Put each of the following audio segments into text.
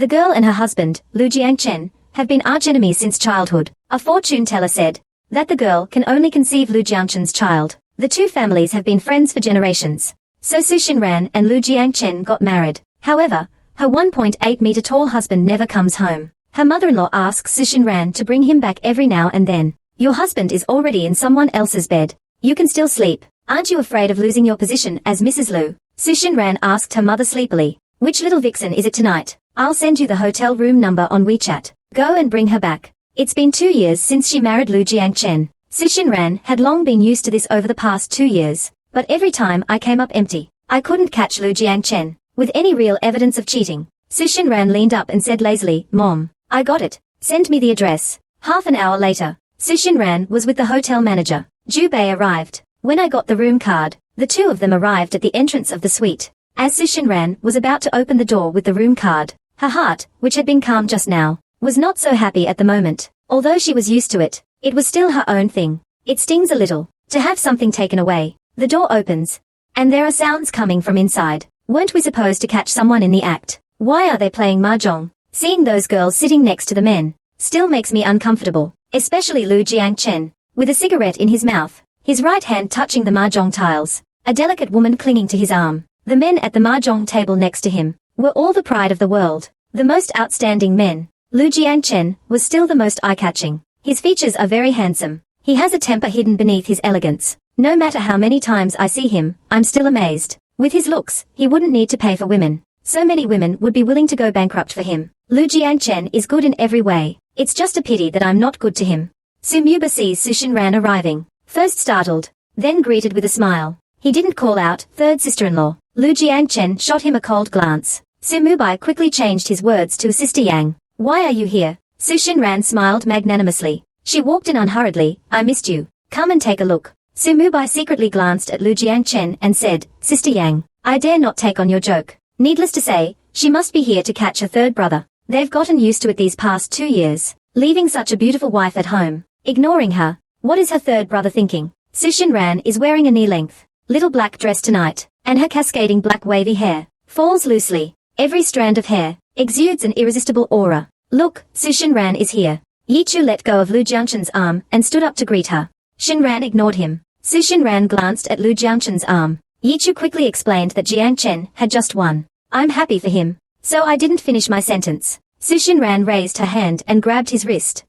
The girl and her husband, Lu Jiangchen, have been arch-enemies since childhood. A fortune teller said that the girl can only conceive Lu Jiangchen's child. The two families have been friends for generations. So Su Xinran and Lu Jiangchen got married. However, her 1.8-meter tall husband never comes home. Her mother-in-law asks Su Xinran to bring him back every now and then. Your husband is already in someone else's bed. You can still sleep. Aren't you afraid of losing your position as Mrs. Lu? Su Xinran asked her mother sleepily. Which little vixen is it tonight? I'll send you the hotel room number on WeChat. Go and bring her back. It's been 2 years since she married Lu Jiangchen. Su Xinran had long been used to this over the past 2 years. But every time I came up empty. I couldn't catch Lu Jiangchen with any real evidence of cheating. Su Xinran leaned up and said lazily, Mom, I got it. Send me the address. Half an hour later, Su Xinran was with the hotel manager. Zhu Bei arrived. When I got the room card, the two of them arrived at the entrance of the suite. As Su Xinran was about to open the door with the room card, her heart, which had been calm just now, was not so happy at the moment. Although she was used to it, it was still her own thing. It stings a little to have something taken away. The door opens, and there are sounds coming from inside. Weren't we supposed to catch someone in the act? Why are they playing mahjong? Seeing those girls sitting next to the men still makes me uncomfortable, especially Lu Jiangchen, with a cigarette in his mouth, his right hand touching the mahjong tiles, a delicate woman clinging to his arm. The men at the mahjong table next to him were all the pride of the world, the most outstanding men. Lu Jiangchen was still the most eye-catching. His features are very handsome. He has a temper hidden beneath his elegance. No matter how many times I see him, I'm still amazed. With his looks, he wouldn't need to pay for women. So many women would be willing to go bankrupt for him. Lu Jiangchen is good in every way. It's just a pity that I'm not good to him. Su Muba sees Su Xinran arriving, first startled, then greeted with a smile. He didn't call out, third sister-in-law. Lu Jiangchen shot him a cold glance. Su Mubai quickly changed his words to Sister Yang. Why are you here? Su Xinran smiled magnanimously. She walked in unhurriedly. I missed you. Come and take a look. Su Mubai secretly glanced at Lu Jiangchen and said, Sister Yang, I dare not take on your joke. Needless to say, she must be here to catch her third brother. They've gotten used to it these past 2 years, leaving such a beautiful wife at home, ignoring her. What is her third brother thinking? Su Xinran is wearing a knee-length, little black dress tonight, and her cascading black wavy hair falls loosely. Every strand of hair exudes an irresistible aura. Look, Su Xinran is here. Yi Chu let go of Lu Jiangchen's arm and stood up to greet her. Xinran ignored him. Su Xinran glanced at Lu Jiangchen's arm. Yi Chu quickly explained that Jiangchen had just won. I'm happy for him. So I didn't finish my sentence. Su Xinran raised her hand and grabbed his wrist.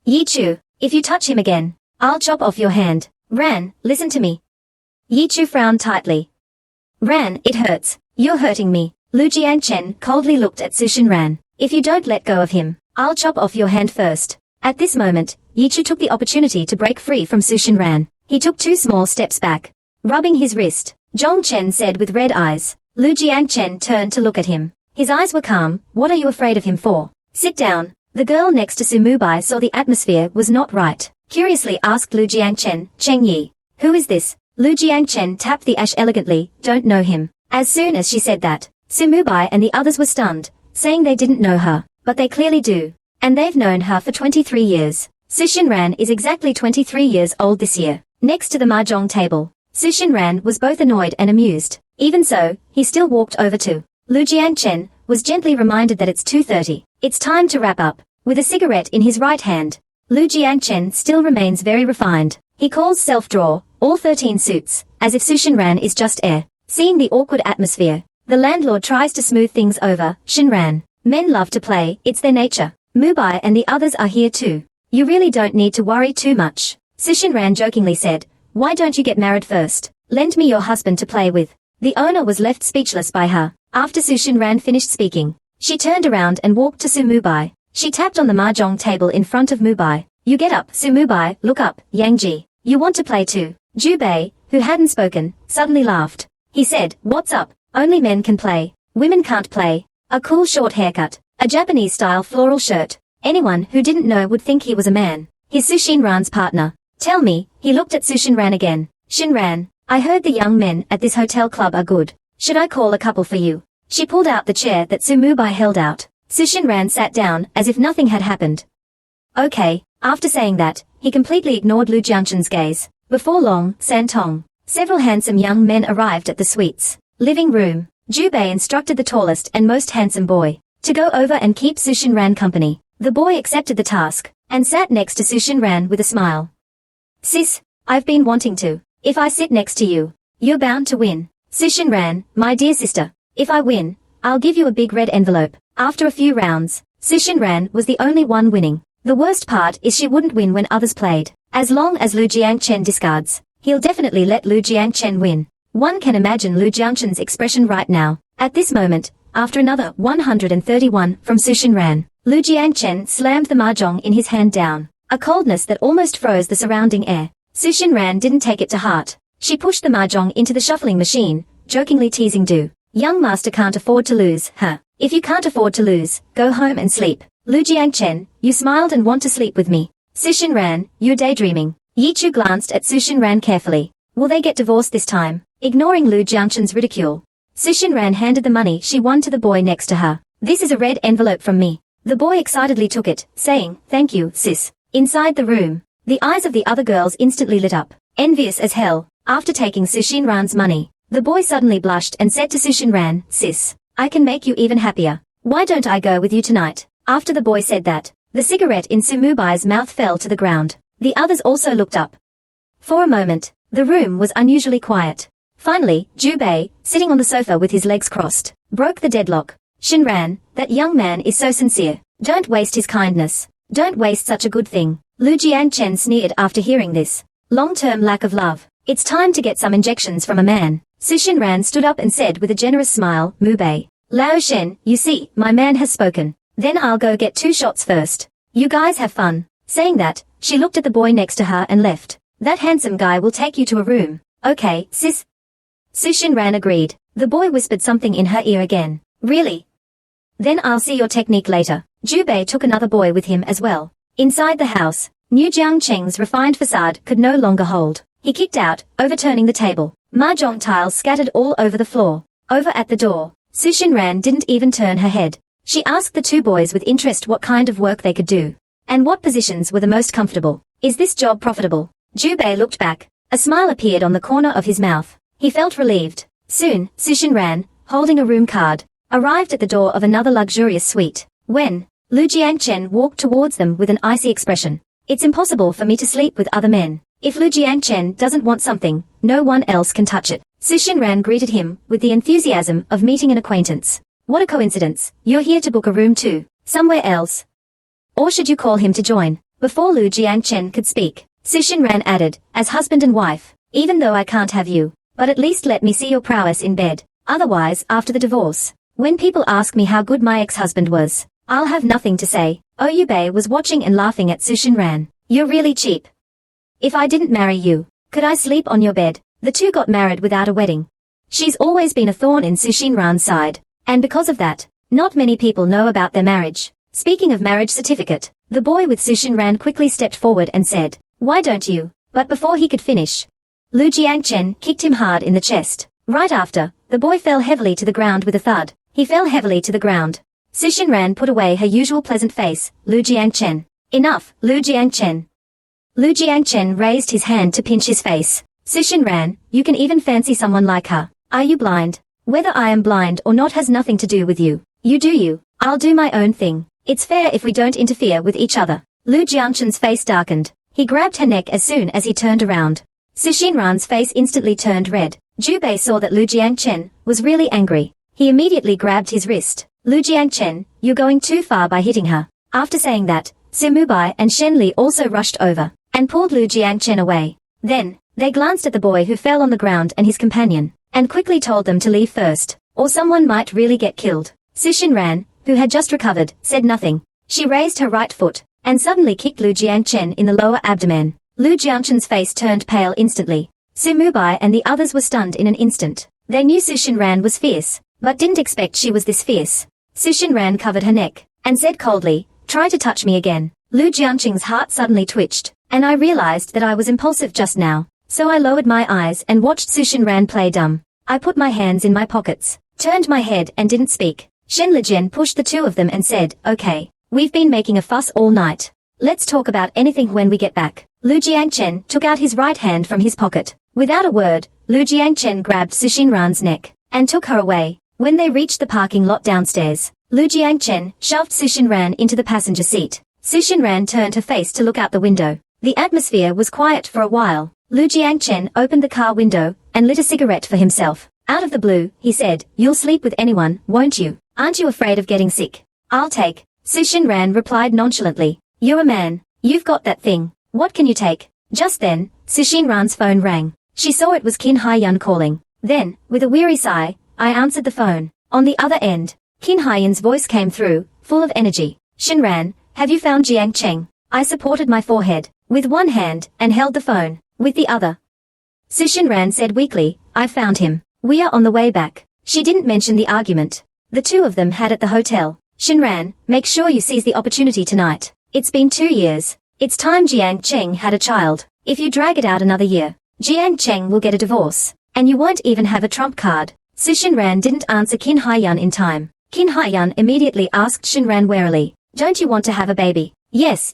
Yi Chu, if you touch him again, I'll chop off your hand. Ran, listen to me. Yi Chu frowned tightly. Ran, it hurts. You're hurting me. Lu Jiangchen coldly looked at Su Xinran. If you don't let go of him, I'll chop off your hand first. At this moment, Yi Chu took the opportunity to break free from Su Xinran. He took 2 small steps back, rubbing his wrist. Zhong Chen said with red eyes. Lu Jiangchen turned to look at him. His eyes were calm. What are you afraid of him for? Sit down. The girl next to Su Mubai saw the atmosphere was not right. Curiously asked Lu Jiangchen, Cheng Yi. Who is this? Lu Jiangchen tapped the ash elegantly. Don't know him. As soon as she said that, Su Mubai and the others were stunned, saying they didn't know her. But they clearly do. And they've known her for 23 years. Su Xinran is exactly 23 years old this year. Next to the mahjong table, Su Xinran was both annoyed and amused. Even so, he still walked over to Lu Jiangchen, was gently reminded that it's 2:30. It's time to wrap up. With a cigarette in his right hand, Lu Jiangchen still remains very refined. He calls self-draw, all 13 suits, as if Su Xinran is just air. Seeing the awkward atmosphere, the landlord tries to smooth things over. Xinran, men love to play, it's their nature. Mubai and the others are here too. You really don't need to worry too much. Su Xinran jokingly said, why don't you get married first? Lend me your husband to play with. The owner was left speechless by her. After Su Xinran finished speaking, she turned around and walked to Su Mubai. She tapped on the mahjong table in front of Mubai. You get up, Su Mubai, look up, Yang Ji. You want to play too? Zhu Bei, who hadn't spoken, suddenly laughed. He said, what's up? Only men can play. Women can't play. A cool short haircut, a Japanese-style floral shirt. Anyone who didn't know would think he was a man. He's Su Xinran's partner. Tell me, he looked at Su Xinran again. Xinran, I heard the young men at this hotel club are good. Should I call a couple for you? She pulled out the chair that Su Mubai held out. Su Xinran sat down as if nothing had happened. Okay, after saying that, he completely ignored Lu Jiangchen's gaze. Before long, Santong. Several handsome young men arrived at the suite's living room. Zhu Bei instructed the tallest and most handsome boy, to go over and keep Sushin Ran company. The boy accepted the task, and sat next to Sushin Ran with a smile. Sis, I've been wanting to. If I sit next to you, you're bound to win. Sushin Ran, my dear sister, if I win, I'll give you a big red envelope. After a few rounds, Sushin Ran was the only one winning. The worst part is she wouldn't win when others played. As long as Lu Jiangchen discards, he'll definitely let Lu Jiangchen win. One can imagine Lu Jiangchen's expression right now. At this moment, after another 131 from Sushin Ran, Lu Jiangchen slammed the mahjong in his hand down, a coldness that almost froze the surrounding air. Sushin Ran didn't take it to heart. She pushed the mahjong into the shuffling machine, jokingly teasing Du. Young master can't afford to lose, huh? If you can't afford to lose, go home and sleep. Lu Jiangchen, you smiled and want to sleep with me. Sushin Ran, you're daydreaming. Yi Chu glanced at Sushin Ran carefully. Will they get divorced this time? Ignoring Lu Jiangchen's ridicule, Sushin Ran handed the money she won to the boy next to her. This is a red envelope from me. The boy excitedly took it, saying, thank you, sis. Inside the room, the eyes of the other girls instantly lit up. Envious as hell, after taking Sushin Ran's money, the boy suddenly blushed and said to Sushin Ran, sis, I can make you even happier. Why don't I go with you tonight? After the boy said that, the cigarette in Sumubai's mouth fell to the ground. The others also looked up. For a moment, the room was unusually quiet. Finally, Jubei, sitting on the sofa with his legs crossed, broke the deadlock. Shinran, that young man is so sincere. Don't waste his kindness. Don't waste such a good thing. Lu Jiangchen sneered after hearing this. Long-term lack of love. It's time to get some injections from a man. Sushin Ran stood up and said with a generous smile, Mubei. Lao Shen, you see, my man has spoken. Then I'll go get 2 shots first. You guys have fun. Saying that, she looked at the boy next to her and left. That handsome guy will take you to a room. Okay, sis. Sushin Ran agreed. The boy whispered something in her ear again. Really? Then I'll see your technique later. Jubei took another boy with him as well. Inside the house, Niu Jiangcheng's refined facade could no longer hold. He kicked out, overturning the table. Mahjong tiles scattered all over the floor. Over at the door, Sushin Ran didn't even turn her head. She asked the 2 boys with interest what kind of work they could do, and what positions were the most comfortable. Is this job profitable? Jubei looked back. A smile appeared on the corner of his mouth. He felt relieved. Soon, Sushin Ran, holding a room card, arrived at the door of another luxurious suite. When Lu Jiangchen walked towards them with an icy expression. It's impossible for me to sleep with other men. If Lu Jiangchen doesn't want something, no one else can touch it. Sushin Ran greeted him with the enthusiasm of meeting an acquaintance. What a coincidence. You're here to book a room too. Somewhere else. Or should you call him to join? Before Lu Jiangchen could speak, Sushin Ran added, as husband and wife, even though I can't have you, but at least let me see your prowess in bed. Otherwise, after the divorce, when people ask me how good my ex-husband was, I'll have nothing to say. Oyubei was watching and laughing at Sushin Ran. You're really cheap. If I didn't marry you, could I sleep on your bed? The 2 got married without a wedding. She's always been a thorn in Sushin Ran's side, and because of that, not many people know about their marriage. Speaking of marriage certificate, the boy with Sushin Ran quickly stepped forward and said, why don't you? But before he could finish, Lu Jiangchen kicked him hard in the chest. Right after, the boy fell heavily to the ground with a thud. He fell heavily to the ground. Sushin Ran put away her usual pleasant face. Lu Jiangchen. Enough, Lu Jiangchen. Lu Jiangchen raised his hand to pinch his face. Sushin Ran, you can even fancy someone like her. Are you blind? Whether I am blind or not has nothing to do with you. You do you. I'll do my own thing. It's fair if we don't interfere with each other. Lu Jiangchen's face darkened. He grabbed her neck as soon as he turned around. Sushin Ran's face instantly turned red. Jubei saw that Lu Jiangchen was really angry. He immediately grabbed his wrist. Lu Jiangchen, you're going too far by hitting her. After saying that, Simubai and Shenli also rushed over and pulled Lu Jiangchen away. Then, they glanced at the boy who fell on the ground and his companion, and quickly told them to leave first, or someone might really get killed. Sushin Ran, who had just recovered, said nothing. She raised her right foot, and suddenly kicked Lu Jiangchen in the lower abdomen. Lu Jiangchen's face turned pale instantly. Simubai and the others were stunned in an instant. They knew Sushin Ran was fierce, but didn't expect she was this fierce. Sushin Ran covered her neck, and said coldly, try to touch me again. Lu Jiangqing's heart suddenly twitched, and I realized that I was impulsive just now, so I lowered my eyes and watched Sushin Ran play dumb. I put my hands in my pockets, turned my head and didn't speak. Shen Lijian pushed the 2 of them and said, okay, we've been making a fuss all night. Let's talk about anything when we get back. Lu Jiangchen took out his right hand from his pocket. Without a word, Lu Jiangchen grabbed Sushin Ran's neck and took her away. When they reached the parking lot downstairs, Lu Jiangchen shoved Su Xinran into the passenger seat. Su Xinran turned her face to look out the window. The atmosphere was quiet for a while. Lu Jiangchen opened the car window and lit a cigarette for himself. Out of the blue, he said, "You'll sleep with anyone, won't you? Aren't you afraid of getting sick?" "I'll take." Su Xinran replied nonchalantly. "You're a man. You've got that thing. What can you take?" Just then, Su Xinran's phone rang. She saw it was Qin Haiyun calling. Then, with a weary sigh, I answered the phone. On the other end, Qin Haiyun's voice came through, full of energy. "Xinran, have you found Jiang Cheng?" I supported my forehead with one hand and held the phone with the other. Su Xinran said weakly, "I found him. We are on the way back." She didn't mention the argument the two of them had at the hotel. "Xinran, make sure you seize the opportunity tonight. It's been 2 years. It's time Jiang Cheng had a child. If you drag it out another year, Jiang Cheng will get a divorce, and you won't even have a trump card." Su Xinran didn't answer Qin Haiyun in time. Qin Haiyun immediately asked Xinran warily, "Don't you want to have a baby?" Yes,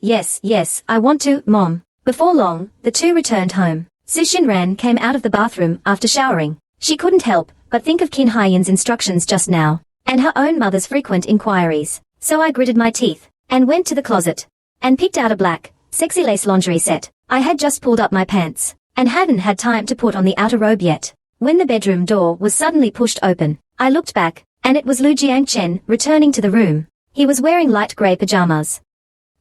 I want to, Mom." Before long, the two returned home. Su Xinran came out of the bathroom after showering. She couldn't help but think of Qin Haiyun's instructions just now, and her own mother's frequent inquiries. So I gritted my teeth, and went to the closet, and picked out a black, sexy lace lingerie set. I had just pulled up my pants, and hadn't had time to put on the outer robe yet, when the bedroom door was suddenly pushed open. I looked back, and it was Lu Jiangchen returning to the room. He was wearing light grey pajamas,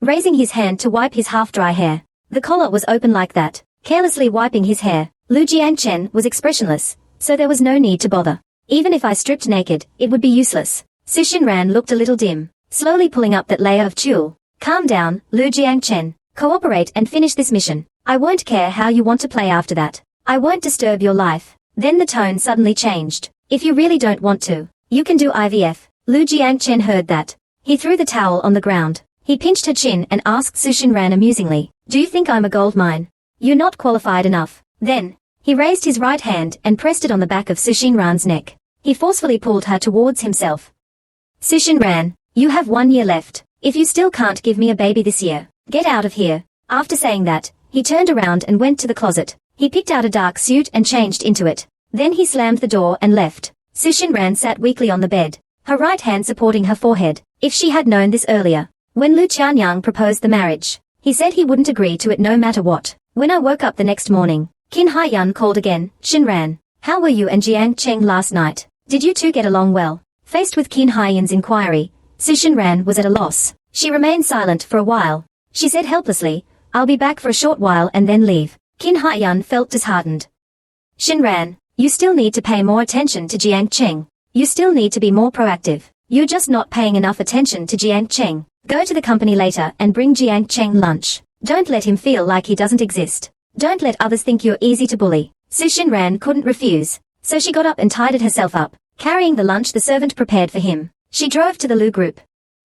raising his hand to wipe his half-dry hair. The collar was open like that, carelessly wiping his hair. Lu Jiangchen was expressionless, so there was no need to bother. Even if I stripped naked, it would be useless. Su Xinran looked a little dim, slowly pulling up that layer of tulle. "Calm down, Lu Jiangchen. Cooperate and finish this mission. I won't care how you want to play after that. I won't disturb your life." Then the tone suddenly changed. "If you really don't want to, you can do IVF." Lu Jiangchen heard that. He threw the towel on the ground. He pinched her chin and asked Su Xinran amusingly, "Do you think I'm a gold mine? You're not qualified enough." Then, he raised his right hand and pressed it on the back of Su Xinran's neck. He forcefully pulled her towards himself. "Su Xinran, you have 1 year left. If you still can't give me a baby this year, get out of here." After saying that, he turned around and went to the closet. He picked out a dark suit and changed into it. Then he slammed the door and left. Su Xinran sat weakly on the bed, her right hand supporting her forehead. If she had known this earlier, when Lu Qianyang proposed the marriage, he said he wouldn't agree to it no matter what. When I woke up the next morning, Qin Haiyun called again. "Xinran, how were you and Jiang Cheng last night? Did you two get along well?" Faced with Qin Haiyun's inquiry, Su Xinran was at a loss. She remained silent for a while. She said helplessly, "I'll be back for a short while and then leave." Qin Haiyun felt disheartened. "Xinran, you still need to pay more attention to Jiang Cheng. You still need to be more proactive. You're just not paying enough attention to Jiang Cheng. Go to the company later and bring Jiang Cheng lunch. Don't let him feel like he doesn't exist. Don't let others think you're easy to bully." Su Xinran couldn't refuse, so she got up and tidied herself up, carrying the lunch the servant prepared for him. She drove to the Lu group.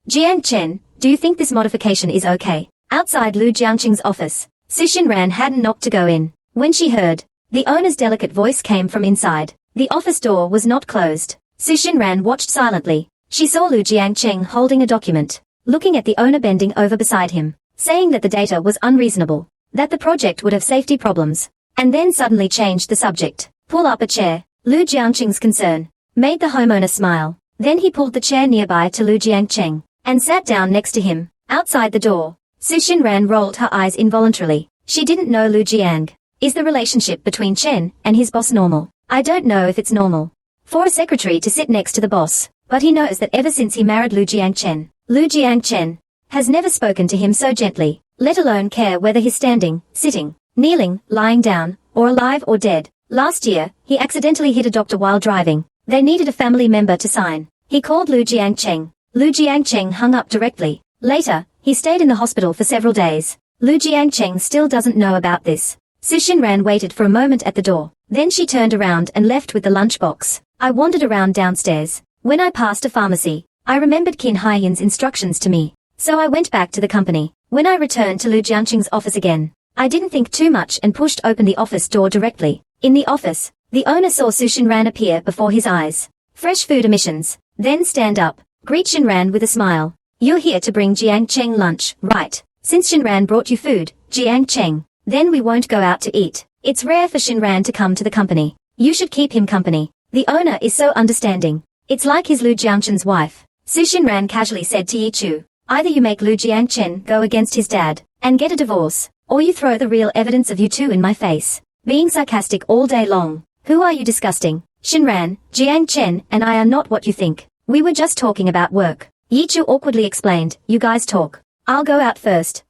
"Jiang Chen, do you think this modification is okay?" Outside Lu Jiangqing's office, Su Xinran hadn't knocked to go in. When she heard, the owner's delicate voice came from inside. The office door was not closed. Su Xinran watched silently. She saw Lu Jiangqing holding a document, looking at the owner bending over beside him, saying that the data was unreasonable, that the project would have safety problems, and then suddenly changed the subject. "Pull up a chair." Lu Jiangqing's concern made the homeowner smile. Then he pulled the chair nearby to Lu Jiangqing, and sat down next to him. Outside the door, Su Xinran rolled her eyes involuntarily. She didn't know Lu Jiang. Is the relationship between Chen and his boss normal? I don't know if it's normal for a secretary to sit next to the boss, but he knows that ever since he married Lu Jiangchen has never spoken to him so gently, let alone care whether he's standing, sitting, kneeling, lying down, or alive or dead. Last year, he accidentally hit a doctor while driving. They needed a family member to sign. He called Lu Jiangcheng. Lu Jiangcheng hung up directly. Later, he stayed in the hospital for several days. Lu Jiangcheng still doesn't know about this. Su Xinran waited for a moment at the door. Then she turned around and left with the lunchbox. I wandered around downstairs. When I passed a pharmacy, I remembered Qin Haiyun's instructions to me. So I went back to the company. When I returned to Lu Jiangqing's office again, I didn't think too much and pushed open the office door directly. In the office, the owner saw Su Xinran appear before his eyes. Fresh food emissions. Then stand up. Greet Xinran with a smile. You're here to bring Jiang Cheng lunch, right? Since Xinran brought you food, Jiang Cheng, then we won't go out to eat. It's rare for Xinran to come to the company. You should keep him company. The owner is so understanding. It's like his Lu Jiangchen's wife. Su Xinran casually said to Yi Chu. Either you make Lu Jiangchen go against his dad and get a divorce, or you throw the real evidence of you two in my face. Being sarcastic all day long. Who are you disgusting? Xinran, Jiangchen and I are not what you think. We were just talking about work. Yi Chu awkwardly explained, you guys talk. I'll go out first.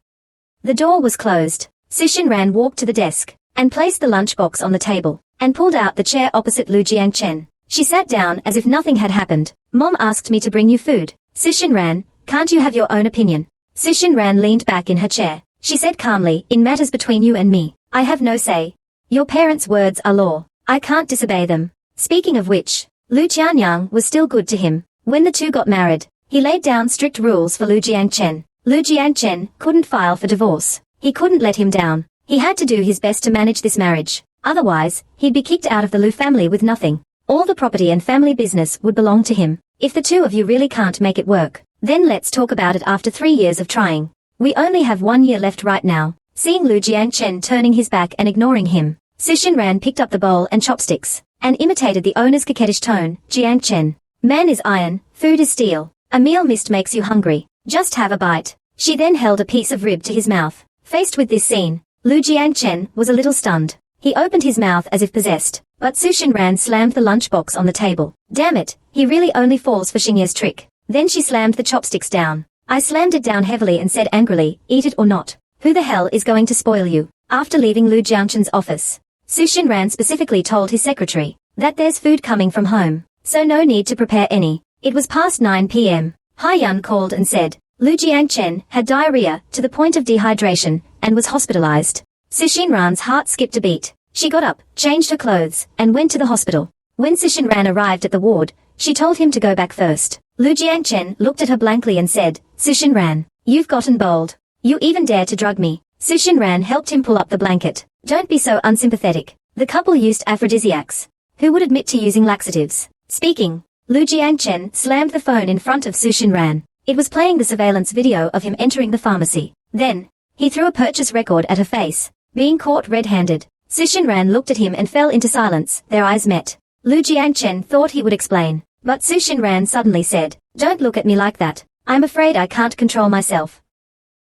The door was closed. Su Xinran walked to the desk and placed the lunchbox on the table and pulled out the chair opposite Lu Jiangchen. She sat down as if nothing had happened. Mom asked me to bring you food. Su Xinran, can't you have your own opinion? Su Xinran leaned back in her chair. She said calmly, in matters between you and me, I have no say. Your parents' words are law. I can't disobey them. Speaking of which, Lu Qianyang was still good to him. When the two got married, he laid down strict rules for Lu Jiangchen. Lu Jiangchen couldn't file for divorce. He couldn't let him down. He had to do his best to manage this marriage. Otherwise, he'd be kicked out of the Lu family with nothing. All the property and family business would belong to him. If the two of you really can't make it work, then let's talk about it after 3 years of trying. We only have 1 year left right now. Seeing Lu Jiangchen turning his back and ignoring him, Su Xinran picked up the bowl and chopsticks, and imitated the owner's coquettish tone, Jiangchen. Man is iron, food is steel. A meal missed makes you hungry. Just have a bite. She then held a piece of rib to his mouth. Faced with this scene, Lu Jiangchen was a little stunned. He opened his mouth as if possessed, but Su Xinran slammed the lunchbox on the table. Damn it, he really only falls for Xingye's trick. Then she slammed the chopsticks down. I slammed it down heavily and said angrily, eat it or not. Who the hell is going to spoil you? After leaving Lu Jiangchen's office, Su Xinran specifically told his secretary that there's food coming from home, so no need to prepare any. It was past 9 p.m. Haiyun called and said Lu Jiangchen had diarrhea to the point of dehydration and was hospitalized. Su Xinran's heart skipped a beat. She got up, changed her clothes, and went to the hospital. When Su Xinran arrived at the ward, she told him to go back first. Lu Jiangchen looked at her blankly and said, Su Xinran, you've gotten bold. You even dare to drug me. Su Xinran helped him pull up the blanket. Don't be so unsympathetic. The couple used aphrodisiacs. Who would admit to using laxatives? Speaking, Lu Jiangchen slammed the phone in front of Su Xinran. It was playing the surveillance video of him entering the pharmacy. Then, he threw a purchase record at her face. Being caught red-handed, Su Xinran looked at him and fell into silence. Their eyes met. Lu Jiangchen thought he would explain, but Su Xinran suddenly said, don't look at me like that. I'm afraid I can't control myself.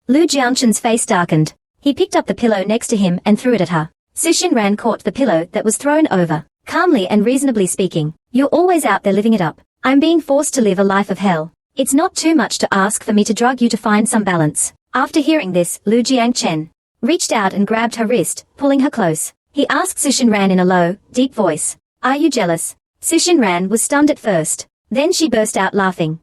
Lu Jiangchen's face darkened. He picked up the pillow next to him and threw it at her. Su Xinran caught the pillow that was thrown over. Calmly and reasonably speaking, you're always out there living it up. I'm being forced to live a life of hell. It's not too much to ask for me to drug you to find some balance. After hearing this, Lu Jiangchen reached out and grabbed her wrist, pulling her close. He asked Su Xinran in a low, deep voice, are you jealous? Su Xinran was stunned at first. Then she burst out laughing.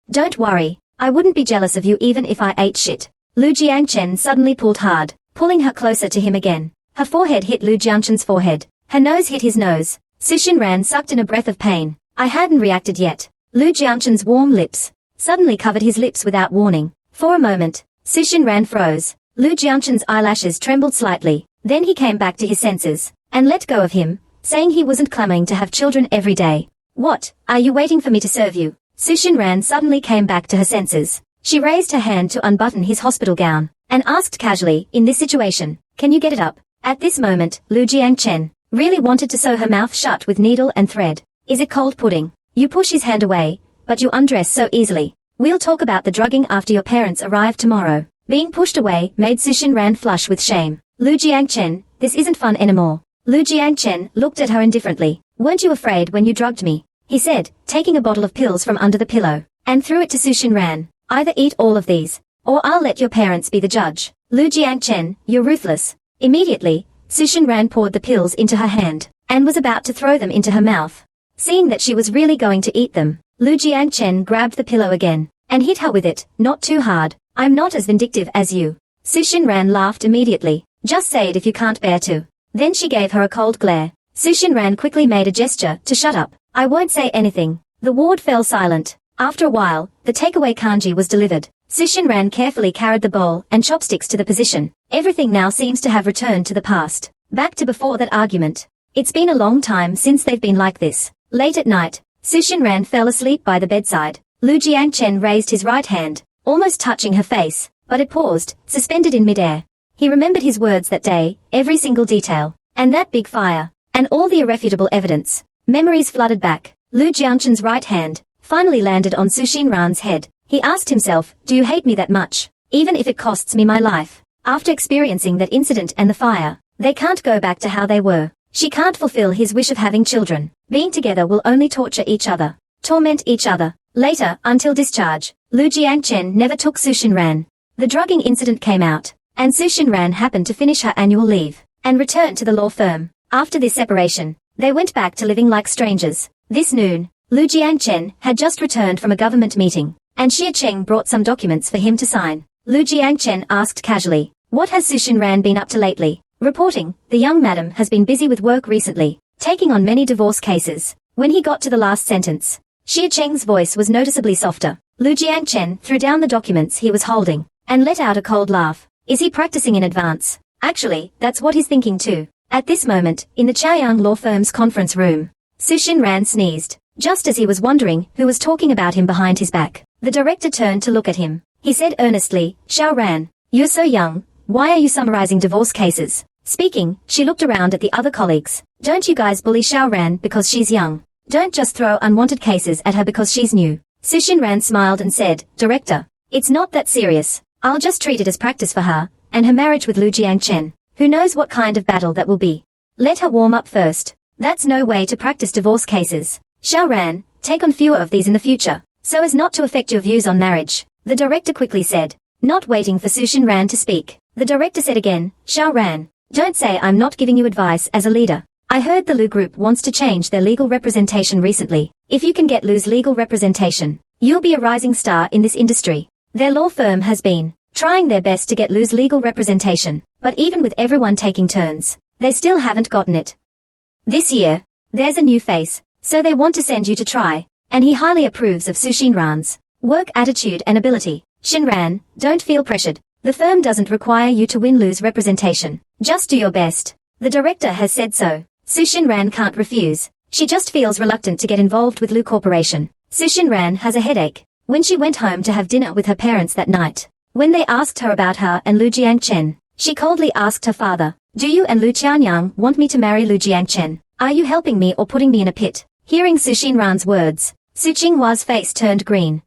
Don't worry, I wouldn't be jealous of you even if I ate shit. Lu Jiangchen suddenly pulled hard, pulling her closer to him again. Her forehead hit Lu Jiangchen's forehead. Her nose hit his nose. Su Xinran sucked in a breath of pain. I hadn't reacted yet. Lu Jiangchen's warm lips suddenly covered his lips without warning. For a moment, Su Xinran froze. Lu Jiangchen's eyelashes trembled slightly. Then he came back to his senses and let go of him, saying he wasn't clamoring to have children every day. What, are you waiting for me to serve you? Su Xinran suddenly came back to her senses. She raised her hand to unbutton his hospital gown and asked casually, in this situation, can you get it up? At this moment, Lu Jiangchen really wanted to sew her mouth shut with needle and thread. Is it cold pudding? You push his hand away, but you undress so easily. We'll talk about the drugging after your parents arrive tomorrow. Being pushed away made Su Xinran flush with shame. Lu Jiangchen, this isn't fun anymore. Lu Jiangchen looked at her indifferently. Weren't you afraid when you drugged me? He said, taking a bottle of pills from under the pillow, and threw it to Su Xinran. Either eat all of these, or I'll let your parents be the judge. Lu Jiangchen, you're ruthless. Immediately, Su Xinran poured the pills into her hand, and was about to throw them into her mouth. Seeing that she was really going to eat them, Lu Jiangchen grabbed the pillow again, and hit her with it, not too hard. I'm not as vindictive as you. Su Xinran laughed immediately. Just say it if you can't bear to. Then she gave her a cold glare. Su Xinran quickly made a gesture to shut up. I won't say anything. The ward fell silent. After a while, the takeaway kanji was delivered. Su Xinran carefully carried the bowl and chopsticks to the position. Everything now seems to have returned to the past. Back to before that argument. It's been a long time since they've been like this. Late at night, Su Xinran fell asleep by the bedside. Lu Jiangchen raised his right hand, almost touching her face, but it paused, suspended in midair. He remembered his words that day, every single detail, and that big fire, and all the irrefutable evidence. Memories flooded back. Lu Jiangchen's right hand finally landed on Su Xinran's head. He asked himself, do you hate me that much? Even if it costs me my life. After experiencing that incident and the fire, they can't go back to how they were. She can't fulfill his wish of having children. Being together will only torture each other, torment each other. Later, until discharge, Lu Jiangchen never took Su Xinran. The drugging incident came out, and Su Xinran happened to finish her annual leave and return to the law firm. After this separation, they went back to living like strangers. This noon, Lu Jiangchen had just returned from a government meeting, and Xie Cheng brought some documents for him to sign. Lu Jiangchen asked casually, what has Su Xinran been up to lately? Reporting, the young madam has been busy with work recently, taking on many divorce cases. When he got to the last sentence, Xie Cheng's voice was noticeably softer. Lu Jiangchen threw down the documents he was holding, and let out a cold laugh. Is he practicing in advance? Actually, that's what he's thinking too. At this moment, in the Chaoyang law firm's conference room, Su Xinran sneezed, just as he was wondering who was talking about him behind his back. The director turned to look at him. He said earnestly, Xiao Ran, you're so young, why are you summarizing divorce cases? Speaking, she looked around at the other colleagues. Don't you guys bully Xiao Ran because she's young. Don't just throw unwanted cases at her because she's new. Su Xinran smiled and said, Director, it's not that serious. I'll just treat it as practice for her, and her marriage with Lu Jiangchen. Who knows what kind of battle that will be. Let her warm up first. That's no way to practice divorce cases. Xiao Ran, take on fewer of these in the future, so as not to affect your views on marriage. The director quickly said. Not waiting for Su Xinran to speak, the director said again, Xiao Ran, don't say I'm not giving you advice as a leader. I heard the Lu Group wants to change their legal representation recently. If you can get Lu's legal representation, you'll be a rising star in this industry. Their law firm has been trying their best to get Lu's legal representation, but even with everyone taking turns, they still haven't gotten it. This year, there's a new face, so they want to send you to try, and he highly approves of Su Xinran's work attitude and ability. Xinran, don't feel pressured. The firm doesn't require you to win Lu's representation. Just do your best. The director has said so. Su Xinran can't refuse. She just feels reluctant to get involved with Lu Corporation. Su Xinran has a headache. When she went home to have dinner with her parents that night, when they asked her about her and Lu Jiangchen, she coldly asked her father, do you and Lu Qianyang want me to marry Lu Jiangchen? Are you helping me or putting me in a pit? Hearing Su Xinran's words, Su Qinghua's face turned green.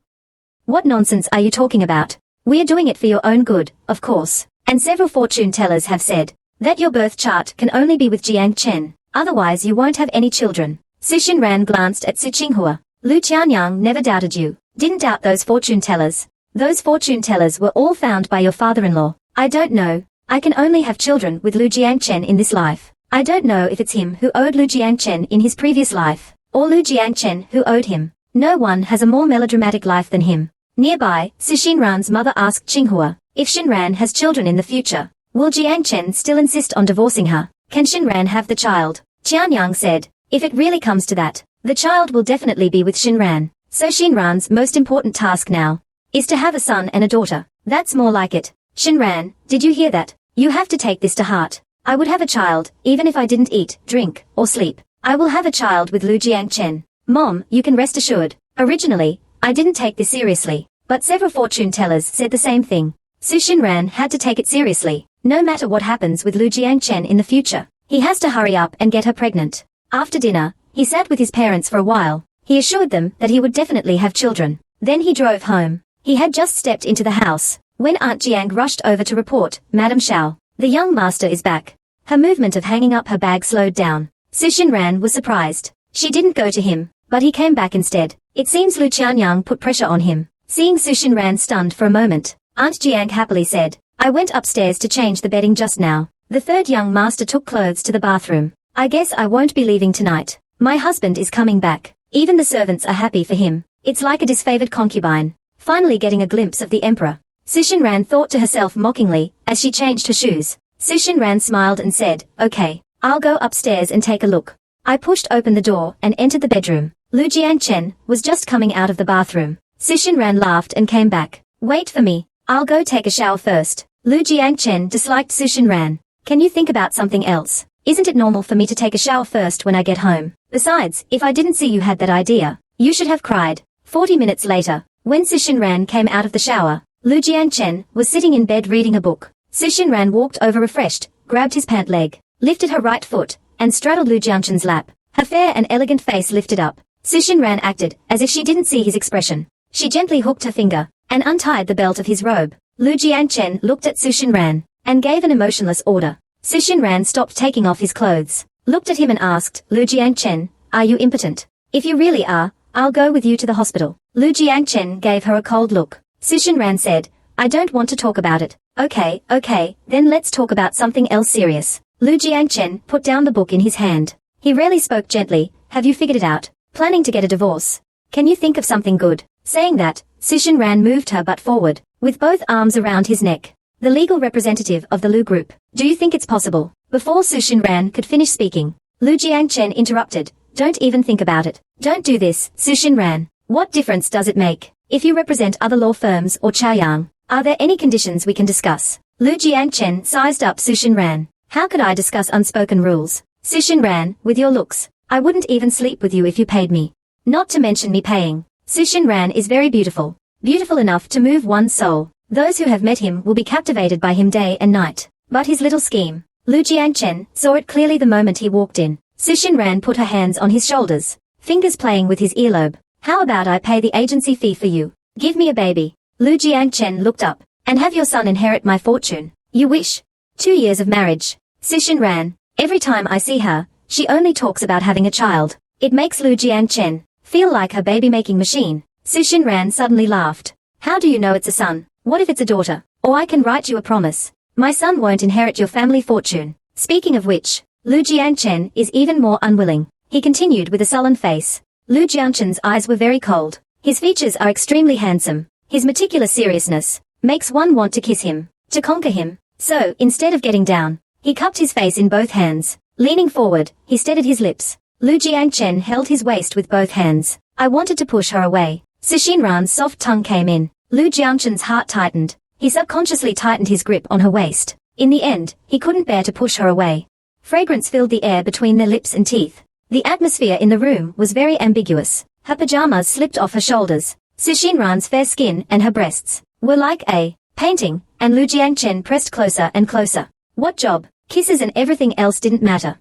What nonsense are you talking about? We're doing it for your own good, of course. And several fortune tellers have said that your birth chart can only be with Jiang Chen, otherwise you won't have any children. Su Xinran glanced at Su Qinghua. Lu Qianyang never doubted you. Didn't doubt those fortune tellers. Those fortune tellers were all found by your father-in-law. I don't know. I can only have children with Lu Jiangchen in this life. I don't know if it's him who owed Lu Jiangchen in his previous life, or Lu Jiangchen who owed him. No one has a more melodramatic life than him. Nearby, Su Xinran's mother asked Qinghua, if Xinran has children in the future, will Jiangchen still insist on divorcing her? Can Xinran have the child? Qianyang said, if it really comes to that, the child will definitely be with Xinran. So Xinran's most important task now is to have a son and a daughter. That's more like it. Xinran, did you hear that? You have to take this to heart. I would have a child, even if I didn't eat, drink, or sleep. I will have a child with Lu Jiangchen. Mom, you can rest assured. Originally, I didn't take this seriously, but several fortune tellers said the same thing. Su Xinran had to take it seriously. No matter what happens with Lu Jiangchen in the future, he has to hurry up and get her pregnant. After dinner, he sat with his parents for a while. He assured them that he would definitely have children. Then he drove home. He had just stepped into the house when Aunt Jiang rushed over to report, Madam Xiao, the young master is back. Her movement of hanging up her bag slowed down. Su Xinran was surprised. She didn't go to him, but he came back instead. It seems Lu Qianyang put pressure on him. Seeing Su Xinran stunned for a moment, Aunt Jiang happily said, I went upstairs to change the bedding just now. The third young master took clothes to the bathroom. I guess I won't be leaving tonight. My husband is coming back. Even the servants are happy for him. It's like a disfavored concubine finally getting a glimpse of the emperor. Su Xinran thought to herself mockingly as she changed her shoes. Su Xinran smiled and said, okay, I'll go upstairs and take a look. I pushed open the door and entered the bedroom. Lu Jiangchen was just coming out of the bathroom. Su Xinran laughed and came back. Wait for me. I'll go take a shower first. Lu Jiangchen disliked Su Xinran. Can you think about something else? Isn't it normal for me to take a shower first when I get home? Besides, if I didn't see you had that idea, you should have cried. 40 minutes later, when Su Xinran came out of the shower, Lu Jiangchen was sitting in bed reading a book. Su Xinran walked over refreshed, grabbed his pant leg, lifted her right foot, and straddled Lu Jiangchen's lap. Her fair and elegant face lifted up. Su Ran acted as if she didn't see his expression. She gently hooked her finger and untied the belt of his robe. Lu Jiangchen looked at Su Ran and gave an emotionless order. Su Ran stopped taking off his clothes, looked at him and asked, Lu Jiangchen, are you impotent? If you really are, I'll go with you to the hospital. Lu Jiangchen gave her a cold look. Su Ran said, I don't want to talk about it. Okay, then let's talk about something else serious. Lu Jiangchen put down the book in his hand. He rarely spoke gently. Have you figured it out? Planning to get a divorce? Can you think of something good? Saying that, Su Ran moved her butt forward, with both arms around his neck. The legal representative of the Lu group. Do you think it's possible? Before Su Ran could finish speaking, Lu Jiangchen interrupted. Don't even think about it. Don't do this, Su Ran. What difference does it make? If you represent other law firms or Chaoyang, are there any conditions we can discuss? Lu Jiangchen sized up Su Ran. How could I discuss unspoken rules? Su Ran, with your looks, I wouldn't even sleep with you if you paid me. Not to mention me paying. Su Ran is very beautiful. Beautiful enough to move one's soul. Those who have met him will be captivated by him day and night. But his little scheme. Lu Jiangchen saw it clearly the moment he walked in. Su Ran put her hands on his shoulders, fingers playing with his earlobe. How about I pay the agency fee for you? Give me a baby. Lu Jiangchen looked up, and have your son inherit my fortune. You wish. 2 years of marriage. Su Ran, every time I see her, she only talks about having a child. It makes Lu Jiangchen feel like her baby-making machine. Su Ran suddenly laughed. How do you know it's a son? What if it's a daughter? Or I can write you a promise. My son won't inherit your family fortune. Speaking of which, Lu Jiangchen is even more unwilling. He continued with a sullen face. Lu Jiangchen's eyes were very cold. His features are extremely handsome. His meticulous seriousness makes one want to kiss him, to conquer him. So, instead of getting down, he cupped his face in both hands. Leaning forward, he steadied his lips. Lu Jiangchen held his waist with both hands. I wanted to push her away. Su Ran's soft tongue came in. Lu Jiangchen's heart tightened. He subconsciously tightened his grip on her waist. In the end, he couldn't bear to push her away. Fragrance filled the air between their lips and teeth. The atmosphere in the room was very ambiguous. Her pajamas slipped off her shoulders. Su Ran's fair skin and her breasts were like a painting, and Lu Jiangchen pressed closer and closer. What job? Kisses and everything else didn't matter.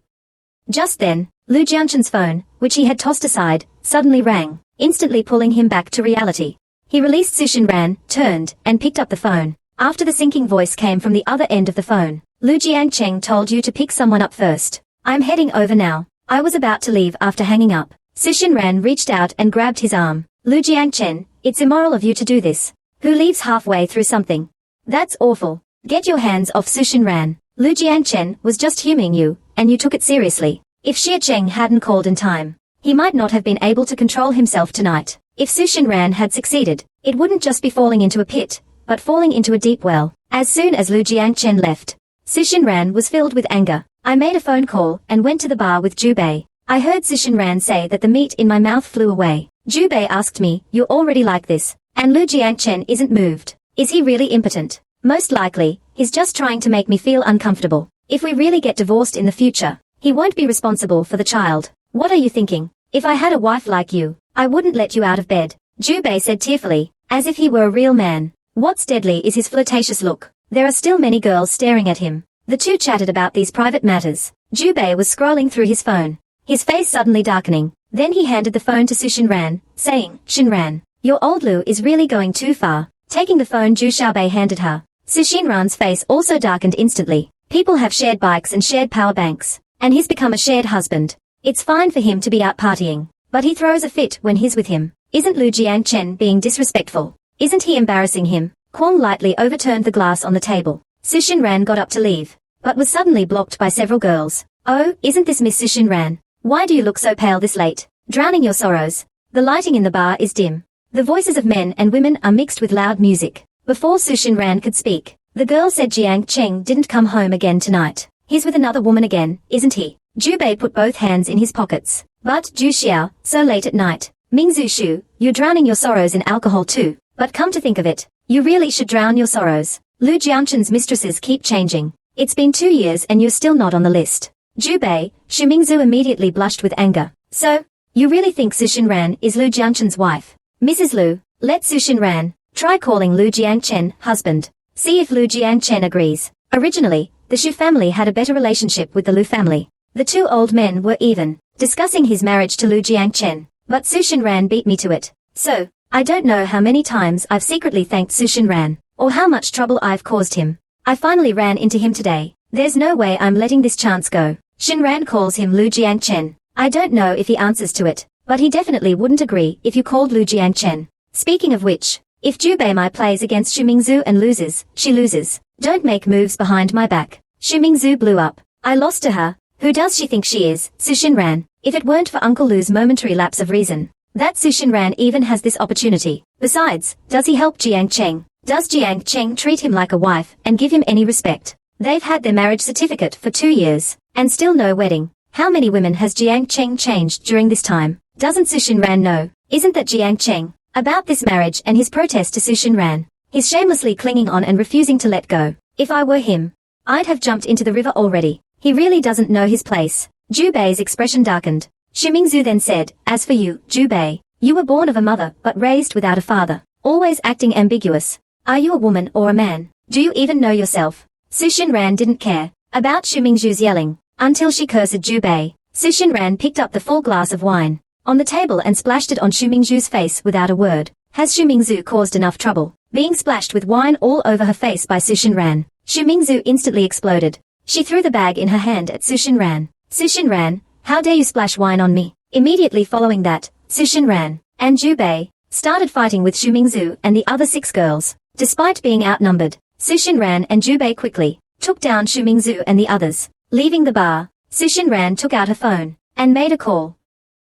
Just then, Lu Jiangchen's phone, which he had tossed aside, suddenly rang, instantly pulling him back to reality. He released Su Ran, turned, and picked up the phone. After the sinking voice came from the other end of the phone. Lu Jiangchen told you to pick someone up first. I'm heading over now. I was about to leave after hanging up. Su Ran reached out and grabbed his arm. Lu Jiangchen, it's immoral of you to do this. Who leaves halfway through something? That's awful. Get your hands off Su Ran. Lu Jiangchen was just humoring you, and you took it seriously. If Xie Cheng hadn't called in time, he might not have been able to control himself tonight. If Su Ran had succeeded, it wouldn't just be falling into a pit, but falling into a deep well. As soon as Lu Jiangchen left, Su Ran was filled with anger. I made a phone call and went to the bar with Ju Bei. I heard Su Ran say that the meat in my mouth flew away. Ju Bei asked me, you're already like this, and Lu Jiangchen isn't moved. Is he really impotent? Most likely, he's just trying to make me feel uncomfortable. If we really get divorced in the future, he won't be responsible for the child. What are you thinking? If I had a wife like you, I wouldn't let you out of bed. Ju Bei said tearfully, as if he were a real man. What's deadly is his flirtatious look. There are still many girls staring at him. The two chatted about these private matters. Ju Bei was scrolling through his phone, his face suddenly darkening. Then he handed the phone to Su Ran, saying, Ran, your old Lu is really going too far. Taking the phone Ju Xiaobei handed her. Su Ran's face also darkened instantly. People have shared bikes and shared power banks, and he's become a shared husband. It's fine for him to be out partying, but he throws a fit when he's with him. Isn't Lu Jiangchen being disrespectful? Isn't he embarrassing him? Kwong lightly overturned the glass on the table. Su Ran got up to leave, but was suddenly blocked by several girls. Oh, isn't this Miss Su Ran? Why do you look so pale this late? Drowning your sorrows. The lighting in the bar is dim. The voices of men and women are mixed with loud music. Before Su Ran could speak, the girl said Jiang Cheng didn't come home again tonight. He's with another woman again, isn't he? Ju Bei put both hands in his pockets. But, Ju Xiao, so late at night. Mingzu Shu, you're drowning your sorrows in alcohol too. But come to think of it, you really should drown your sorrows. Lu Jiangchen's mistresses keep changing. It's been 2 years and you're still not on the list. Ju Bei, Shu Mingzu immediately blushed with anger. So, you really think Su Ran is Lu Jiangchen's wife? Mrs. Lu, let Su Ran try calling Lu Jiangchen husband. See if Lu Jiangchen agrees. Originally, the Shu family had a better relationship with the Lu family. The two old men were even discussing his marriage to Lu Jiangchen. but Su Shinran beat me to it. So, I don't know how many times I've secretly thanked Su Shinran, or how much trouble I've caused him. I finally ran into him today. There's no way I'm letting this chance go. Shinran calls him Lu Jiangchen. I don't know if he answers to it, but he definitely wouldn't agree if you called Lu Jiangchen. Speaking of which, if Jubeimai plays against Xu Mingzhu and loses, she loses. Don't make moves behind my back. Xu Mingzhu blew up. I lost to her. Who does she think she is? Su Shinran. If it weren't for Uncle Lu's momentary lapse of reason, that Su Shinran even has this opportunity. Besides, does he help Jiang Cheng? Does Jiang Cheng treat him like a wife and give him any respect? They've had their marriage certificate for 2 years, and still no wedding. How many women has Jiang Cheng changed during this time? Doesn't Su Shinran know? Isn't that Jiang Cheng? About this marriage and his protest to Su Shinran. He's shamelessly clinging on and refusing to let go. If I were him, I'd have jumped into the river already. He really doesn't know his place. Jubei's expression darkened. Xu Mingzhu then said, as for you, Jubei, you were born of a mother but raised without a father. Always acting ambiguous. Are you a woman or a man? Do you even know yourself? Su Shinran didn't care about Xu Mingzhu's yelling until she cursed Jubei. Su Shinran picked up the full glass of wine on the table and splashed it on Xu Mingzhu's face without a word. Has Xu Mingzhu caused enough trouble? Being splashed with wine all over her face by Su Shinran, Xu Mingzhu instantly exploded. She threw the bag in her hand at Su Shinran. Su Shinran, how dare you splash wine on me? Immediately following that, Su Shinran and Jubei started fighting with Xu Mingzhu and the other 6 girls. Despite being outnumbered, Su Shinran and Jubei quickly took down Xu Mingzhu and the others. Leaving the bar, Su Shinran took out her phone and made a call.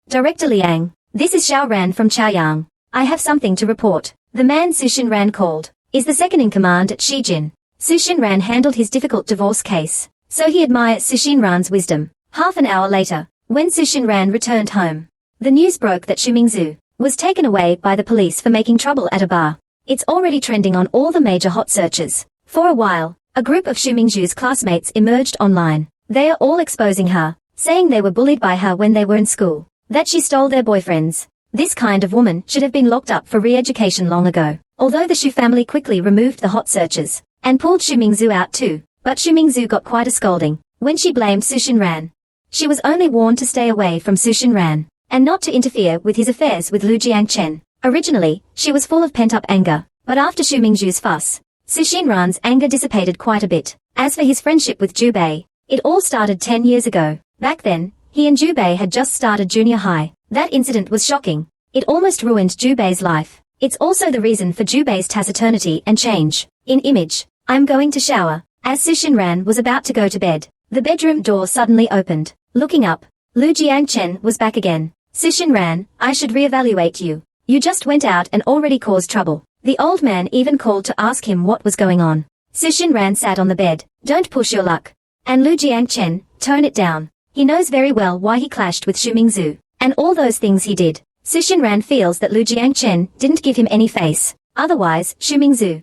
Director Liang, this is Xiao Ran from Chaoyang. I have something to report. The man Su Shinran called is the second in command at Shijin. Su Shinran handled his difficult divorce case, so he admires Su Shinran's wisdom. Half an hour later, when Su Shinran returned home, the news broke that Xu Mingzhu was taken away by the police for making trouble at a bar. It's already trending on all the major hot searches. For a while, a group of Xu Mingzhu's classmates emerged online. They are all exposing her, saying they were bullied by her when they were in school, that she stole their boyfriends. This kind of woman should have been locked up for re-education long ago. Although the Xu family quickly removed the hot searches and pulled Xu Mingzhu out too, but Xu Mingzhu got quite a scolding when she blamed Su Shinran. She was only warned to stay away from Su Shinran and not to interfere with his affairs with Lu Jiangchen. Originally, she was full of pent-up anger, but after Xu Mingzhu's fuss, Su Shinran's anger dissipated quite a bit. As for his friendship with Jubei, it all started 10 years ago. Back then, he and Jubei had just started junior high. That incident was shocking. It almost ruined Jubei's life. It's also the reason for Jubei's taciturnity and change in image. I'm going to shower. As Su Shinran was about to go to bed, the bedroom door suddenly opened. Looking up, Lu Jiangchen was back again. Su Shinran, I should reevaluate you. You just went out and already caused trouble. The old man even called to ask him what was going on. Su Shinran sat on the bed. Don't push your luck. And Lu Jiangchen, tone it down. He knows very well why he clashed with Xu Mingzhu and all those things he did. Su Shinran feels that Lu Jiangchen didn't give him any face. Otherwise, Xu Mingzhu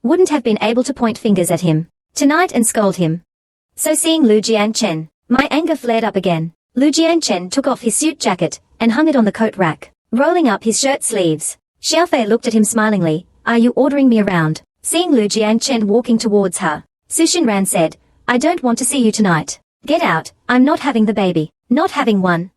wouldn't have been able to point fingers at him tonight and scold him. So seeing Lu Jiangchen, my anger flared up again. Lu Jiangchen took off his suit jacket and hung it on the coat rack, rolling up his shirt sleeves. Xiaofei looked at him smilingly. Are you ordering me around? Seeing Lu Jiangchen walking towards her, Su Shinran said, I don't want to see you tonight. Get out, I'm not having the baby. Not having one?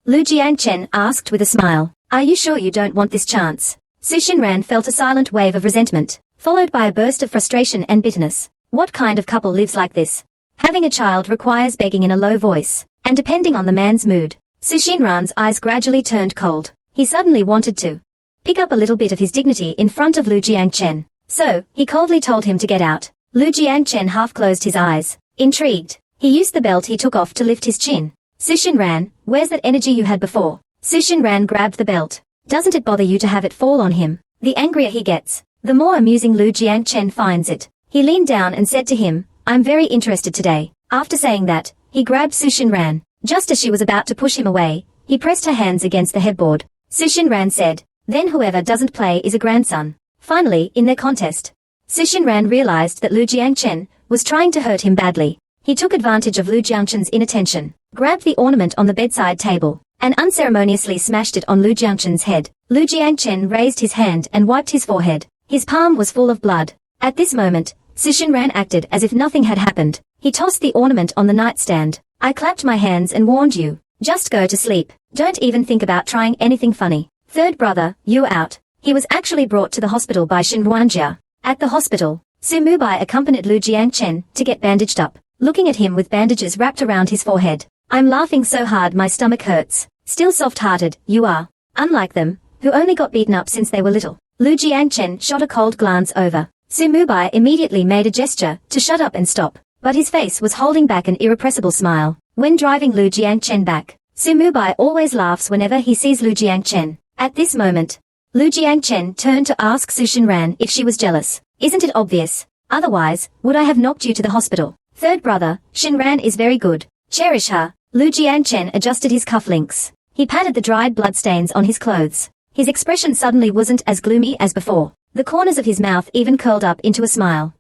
Lu Jiangchen asked with a smile. Are you sure you don't want this chance? Su Shinran felt a silent wave of resentment, followed by a burst of frustration and bitterness. What kind of couple lives like this? Having a child requires begging in a low voice, and depending on the man's mood. Su Shinran's eyes gradually turned cold. He suddenly wanted to pick up a little bit of his dignity in front of Lu Jiangchen. So, he coldly told him to get out. Lu Jiangchen half closed his eyes. Intrigued, he used the belt he took off to lift his chin. Su Shinran, where's that energy you had before? Su Shinran grabbed the belt. Doesn't it bother you to have it fall on him? The angrier he gets, the more amusing Lu Jiangchen finds it. He leaned down and said to him, I'm very interested today. After saying that, he grabbed Su Shinran. Just as she was about to push him away, he pressed her hands against the headboard. Su Shinran said, then whoever doesn't play is a grandson. Finally, in their contest, Su Shinran realized that Lu Jiangchen was trying to hurt him badly. He took advantage of Lu Jiangchen's inattention, grabbed the ornament on the bedside table, and unceremoniously smashed it on Lu Jiangchen's head. Lu Jiangchen raised his hand and wiped his forehead. His palm was full of blood. At this moment, Su Shinran acted as if nothing had happened. He tossed the ornament on the nightstand. I clapped my hands and warned you. Just go to sleep. Don't even think about trying anything funny. Third brother, you're out. He was actually brought to the hospital by Shin Ruanjia. At the hospital, Su Mubai accompanied Lu Jiangchen to get bandaged up, looking at him with bandages wrapped around his forehead. I'm laughing so hard my stomach hurts. Still soft-hearted, you are. Unlike them, who only got beaten up since they were little. Lu Jiangchen shot a cold glance over. Su Mubai immediately made a gesture to shut up and stop, but his face was holding back an irrepressible smile. When driving Lu Jiangchen back, Su Mubai always laughs whenever he sees Lu Jiangchen. At this moment, Lu Jiangchen turned to ask Su Shinran if she was jealous. Isn't it obvious? Otherwise, would I have knocked you to the hospital? Third brother, Shinran is very good. Cherish her. Lu Jiangchen adjusted his cufflinks. He patted the dried bloodstains on his clothes. His expression suddenly wasn't as gloomy as before. The corners of his mouth even curled up into a smile.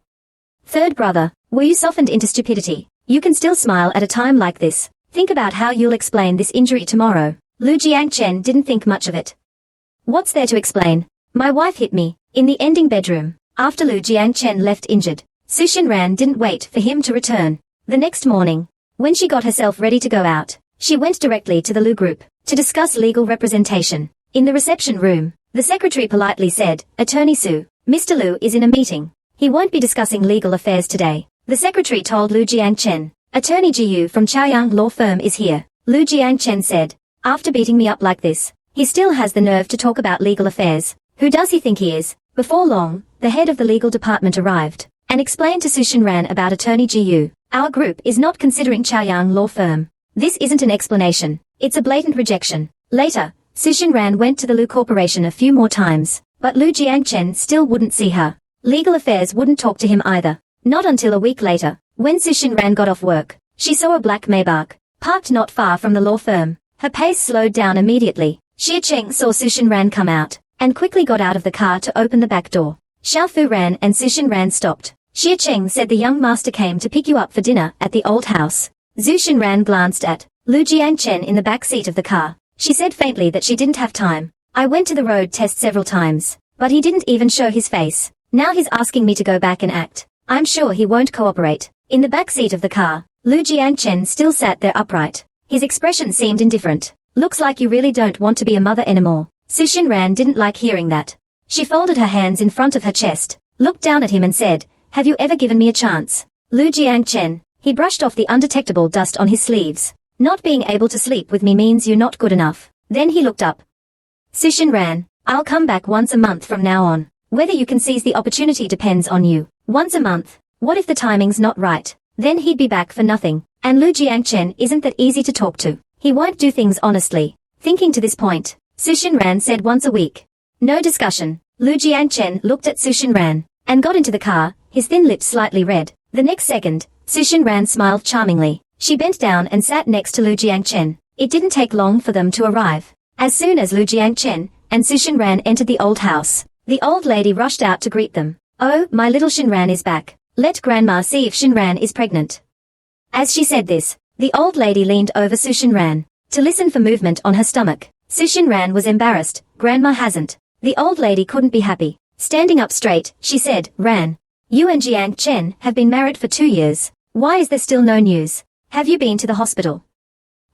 Third brother, were you softened into stupidity? You can still smile at a time like this. Think about how you'll explain this injury tomorrow. Lu Jiangchen didn't think much of it. What's there to explain? My wife hit me, in the ending bedroom. After Lu Jiangchen left injured, Su Shinran didn't wait for him to return. The next morning, when she got herself ready to go out, she went directly to the Lu group to discuss legal representation. In the reception room, the secretary politely said, Attorney Su, Mr. Lu is in a meeting. He won't be discussing legal affairs today. The secretary told Lu Jiangchen, Attorney Jiyu from Chaoyang Law Firm is here. Lu Jiangchen said, after beating me up like this, he still has the nerve to talk about legal affairs. Who does he think he is? Before long, the head of the legal department arrived and explained to Su Shinran about Attorney Jiyu. Our group is not considering Chaoyang Law Firm. This isn't an explanation. It's a blatant rejection. Later, Su Shinran went to the Lu Corporation a few more times, but Lu Jiangchen still wouldn't see her. Legal affairs wouldn't talk to him either. Not until a week later, when Su Shinran got off work, she saw a black Maybach parked not far from the law firm. Her pace slowed down immediately. Xie Cheng saw Su Shinran come out and quickly got out of the car to open the back door. Xiao Fu ran and Su Shinran stopped. Xie Cheng said the young master came to pick you up for dinner at the old house. Su Shinran glanced at Lu Jiangchen in the back seat of the car. She said faintly that she didn't have time. I went to the road test several times, but he didn't even show his face. Now he's asking me to go back and act. I'm sure he won't cooperate. In the back seat of the car, Lu Jiangchen still sat there upright. His expression seemed indifferent. Looks like you really don't want to be a mother anymore. Su Shinran didn't like hearing that. She folded her hands in front of her chest, looked down at him and said, have you ever given me a chance? Lu Jiangchen. He brushed off the undetectable dust on his sleeves. Not being able to sleep with me means you're not good enough. Then he looked up. Su Shinran, I'll come back once a month from now on. Whether you can seize the opportunity depends on you. Once a month. What if the timing's not right? Then he'd be back for nothing. And Lu Jiangchen isn't that easy to talk to. He won't do things honestly. Thinking to this point, Su Shinran said once a week. No discussion. Lu Jiangchen looked at Su Shinran and got into the car, his thin lips slightly red. The next second, Su Shinran smiled charmingly. She bent down and sat next to Lu Jiangchen. It didn't take long for them to arrive. As soon as Lu Jiangchen and Su Shinran entered the old house, the old lady rushed out to greet them. Oh, my little Shinran is back. Let grandma see if Shinran is pregnant. As she said this, the old lady leaned over Su Shinran to listen for movement on her stomach. Su Shinran was embarrassed. Grandma hasn't. The old lady couldn't be happy. Standing up straight, she said, Ran, you and Jiangchen have been married for 2 years. Why is there still no news? Have you been to the hospital?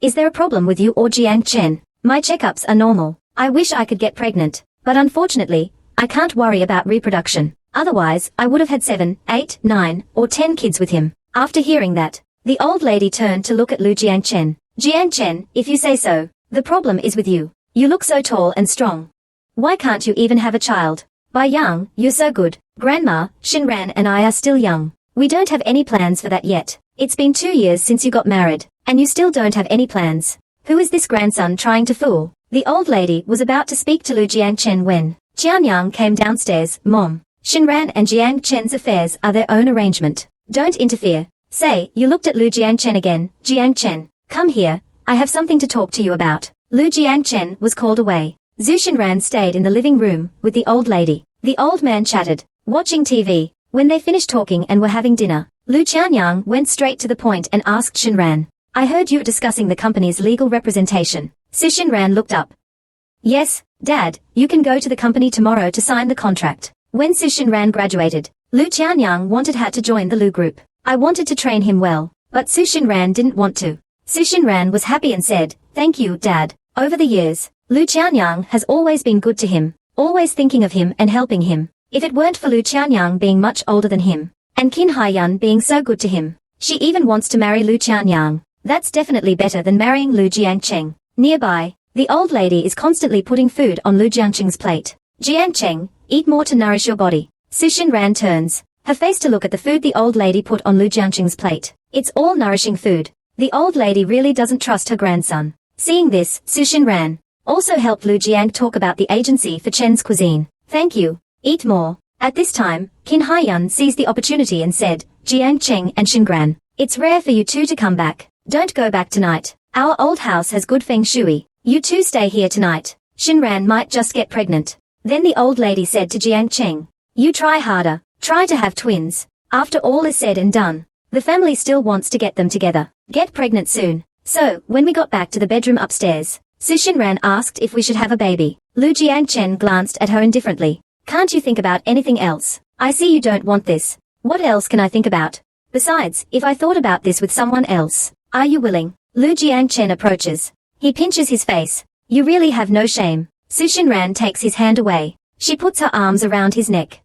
Is there a problem with you or Jiangchen? My checkups are normal. I wish I could get pregnant, but unfortunately, I can't worry about reproduction. Otherwise, I would have had 7, 8, 9, or 10 kids with him. After hearing that, the old lady turned to look at Lu Jiangchen. Jiangchen, if you say so, the problem is with you. You look so tall and strong. Why can't you even have a child? By young, you're so good. Grandma, Shinran and I are still young. We don't have any plans for that yet. It's been 2 years since you got married, and you still don't have any plans. Who is this grandson trying to fool? The old lady was about to speak to Lu Jiangchen when Qianyang came downstairs. Mom, Shinran and Jiangchen's affairs are their own arrangement. Don't interfere. Say, you looked at Lu Jiangchen again. Jiangchen, come here. I have something to talk to you about. Lu Jiangchen was called away. Zhu Shinran stayed in the living room with the old lady. The old man chatted, watching TV. When they finished talking and were having dinner, Lu Qianyang went straight to the point and asked Shinran, I heard you were discussing the company's legal representation. Su Shinran looked up. Yes, Dad, you can go to the company tomorrow to sign the contract. When Su Shinran graduated, Lu Qianyang wanted her to join the Lu group. I wanted to train him well, but Su Shinran didn't want to. Su Shinran was happy and said, Thank you, Dad. Over the years, Lu Qianyang has always been good to him, always thinking of him and helping him. If it weren't for Lu Qianyang being much older than him, and Qin Haiyun being so good to him, she even wants to marry Lu Qianyang. That's definitely better than marrying Lu Jiangcheng. Nearby, the old lady is constantly putting food on Lu Jiangcheng's plate. Jiangcheng, eat more to nourish your body. Su Xinran turns her face to look at the food the old lady put on Lu Jiangcheng's plate. It's all nourishing food. The old lady really doesn't trust her grandson. Seeing this, Su Xinran also helped Lu Jiang talk about the agency for Chen's cuisine. Thank you. Eat more. At this time, Qin Haiyun seized the opportunity and said, Jiangcheng and Xingran, it's rare for you two to come back. Don't go back tonight. Our old house has good feng shui. You two stay here tonight. Xinran might just get pregnant. Then the old lady said to Jiangcheng, you try harder. Try to have twins. After all is said and done, the family still wants to get them together. Get pregnant soon. So, when we got back to the bedroom upstairs, Su Xinran asked if we should have a baby. Lu Jiangchen glanced at her indifferently. Can't you think about anything else? I see you don't want this. What else can I think about? Besides, if I thought about this with someone else, are you willing? Lu Jiangchen approaches. He pinches his face. You really have no shame. Su Xinran takes his hand away. She puts her arms around his neck.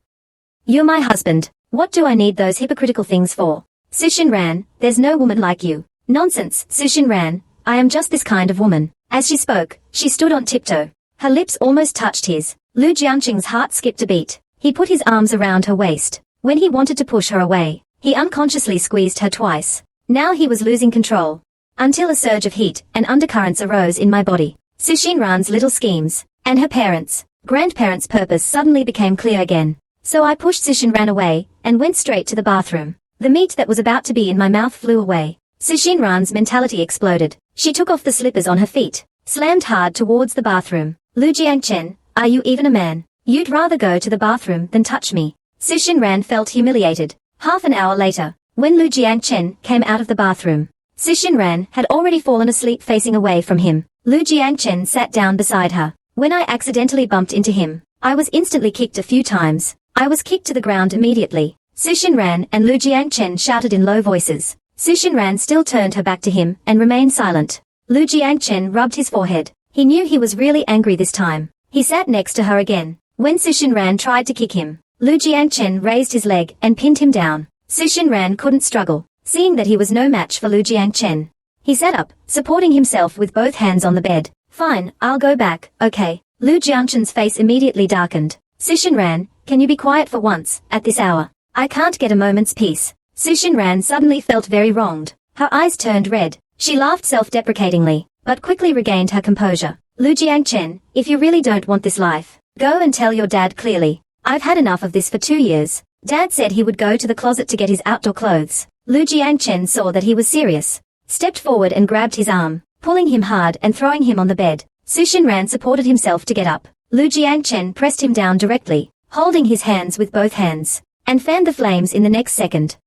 You're my husband. What do I need those hypocritical things for? Su Xinran, there's no woman like you. Nonsense, Su Xinran. I am just this kind of woman. As she spoke, she stood on tiptoe. Her lips almost touched his. Lu Jiangcheng's heart skipped a beat. He put his arms around her waist. When he wanted to push her away, he unconsciously squeezed her twice. Now he was losing control. Until a surge of heat and undercurrents arose in my body. Su Xinran's little schemes, and her parents, grandparents' purpose suddenly became clear again. So I pushed Su Xinran away, and went straight to the bathroom. The meat that was about to be in my mouth flew away. Su Xinran's mentality exploded. She took off the slippers on her feet, slammed hard towards the bathroom. Lu Jiangchen, are you even a man? You'd rather go to the bathroom than touch me. Su Xinran felt humiliated. Half an hour later, when Lu Jiangchen came out of the bathroom, Su Xinran had already fallen asleep facing away from him. Lu Jiangchen sat down beside her. When I accidentally bumped into him, I was instantly kicked a few times. I was kicked to the ground immediately. Su Xinran and Lu Jiangchen shouted in low voices. Su Xinran still turned her back to him and remained silent. Lu Jiangchen rubbed his forehead. He knew he was really angry this time. He sat next to her again. When Su Xinran tried to kick him, Lu Jiangchen raised his leg and pinned him down. Su Xinran couldn't struggle, seeing that he was no match for Lu Jiangchen. He sat up, supporting himself with both hands on the bed. Fine, I'll go back, okay. Lu Jiangchen's face immediately darkened. Su Xinran, can you be quiet for once, at this hour? I can't get a moment's peace. Su Xinran suddenly felt very wronged. Her eyes turned red. She laughed self-deprecatingly, but quickly regained her composure. Lu Jiangchen, if you really don't want this life, go and tell your dad clearly. I've had enough of this for 2 years. Dad said he would go to the closet to get his outdoor clothes. Lu Jiangchen saw that he was serious, stepped forward and grabbed his arm, pulling him hard and throwing him on the bed. Su Xinran supported himself to get up. Lu Jiangchen pressed him down directly, holding his hands with both hands, and fanned the flames in the next second.